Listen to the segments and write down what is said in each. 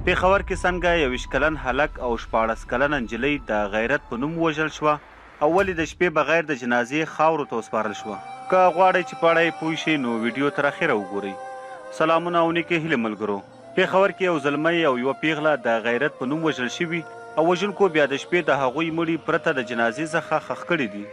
پېښور کې څنګه 21 کلن هلک او 14 کلنه نجلۍ د غیرت په نوم وژل شوه او ولې د شپې بغیر د جنازې خاورو ته وسپارل شوه. که غواړئ چې په اړه یې پوه شئ نو ویډیو تر اخره وګورئ. سلامونه او نیکې هیلې ملګرو. پېښور کې یو زلمی او یوه پیغله د غیرت په نوم وژل شوي او وژونکو بیا د شپې د هغوی مړي پرته د جنازې څخه ښخ کړي دي.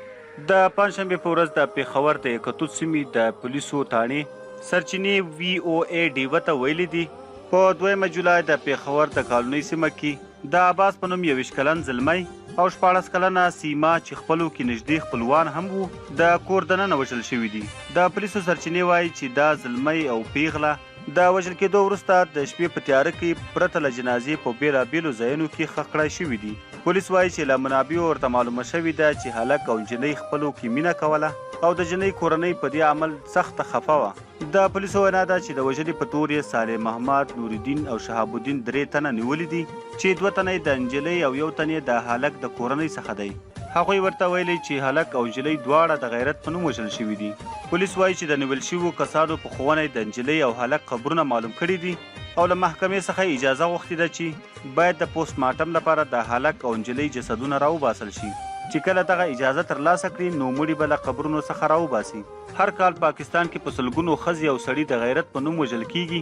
د پنجشنبې په ورځ د پېښور د یکتوت سیمې د پولیسو تاڼې سرچینې VOA ډیوه ته ویلي دي په 2 جولای د پېښور د کالونۍ سیمه کې د عباس په نوم 21 کلن زلمی او 14 کلنه سیما چې خپلو کې نږدې خپلوان هم وو د کور دننه وژل شوي دي. د پولیسو سرچینې وایي چې دا زلمی او پیغله د وژل کېدو وروسته د شپې په تیاره کې پرته له جنازې په بېلابېلو ځایونو کې ښخ کړای شوي دي. پولیس وایي چې له منابعو ورته معلومه شوې ده چې هلک او نجلۍ خپلو کې مینه کوله او د جنۍ کورنۍ په دې عمل سخته خفه وه. د پولیسو وینا ده چې د وژنې په تور یې صالح محمد، نورالدین او شهاب الدین 3 تنه نیولي دي چې 2 تنه د نجلۍ او 1 تن د هلک د کورنۍ څخه دی. هغوی ورته ویلي چې هلک او نجلۍ دواړه د غیرت په نوم وژل شوي دي. پولیس وایي چې د نیول شویو کسانو په ښوونه د نجلۍ او هلک قبرونه معلوم کړي دي او له محکمې څخه اجازه غوښتې ده چې باید د پوسټ مارټم لپاره د هلک او نجلۍ جسدونه راوباسل شي. چې کله دغه اجازه ترلاسه کړي نو مړي به له قبرونو څخه راوباسي. هر کال پاکستان کې په سلګونو ښځې او سړي د غیرت په نوم وژل کیږي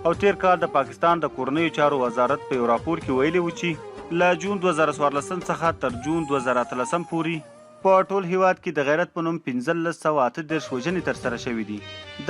او تیر کال د پاکستان د کورنیو چارو وزارت په یو راپور کې ویلي و چې له جون 2014 څخه تر جون 2013 پورې په ټول هیواد کې د غیرت په نوم 1538 وژنې ترسره شوي دي.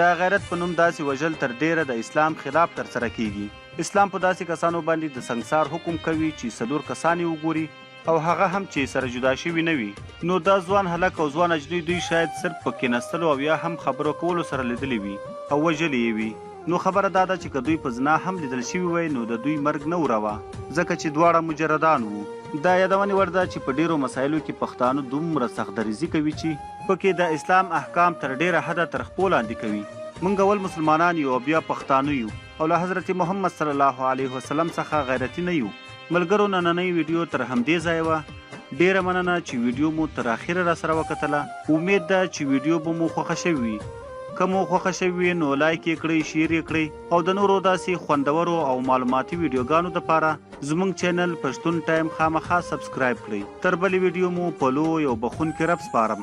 د غیرت په نوم داسې وژل تر ډیره د اسلام خلاف ترسره کیږي. اسلام په داسې کسانو باندې د سنګسار حکم کوي چې 4 کسان یې وګوري او هغه هم چې سره جدا شوي نه وي. نو دا ځوان هلک او ځوان نجلۍ دوی شاید صرف په کېناستلو او یا هم خبرو کولو سره لیدلی وي او وژلي یې وي. نو خبره دا ده چې که دوی په زنا هم لیدل شوي وی نو د دوی مرګ نه وروه ځکه چې دواړه مجردان وو. دا یادونې وړ ده چې په ډیرو مسایلو کې پښتانه دومره سختدریزي کوي چې پکې د اسلام احکام تر ډیره حده تر خپو لاندې کوي. موږ اول مسلمانان یو او بیا پښتانه یو او له حضرت محمد صلی الله علیه وسلم څخه غیرتي نه یو. ملګرو نننۍ ویډیو تر همدې ځایه وه. ډیره مننه چې ویډیو مو تر اخره را سره وکتله. امید ده چې ویډیو به مو خوښه شوې وي. که مو خوښه شوې وي نو لایک یې کړئ، شیر یې کړئ او د نورو داسې خوندورو او معلوماتي ویډیوګانو دپاره زموږ چینل پښتون ټایم خامخا سبسکرایب کړئ. تر بلې ویډیو مو په لوی او بخښونکي رب سپارم.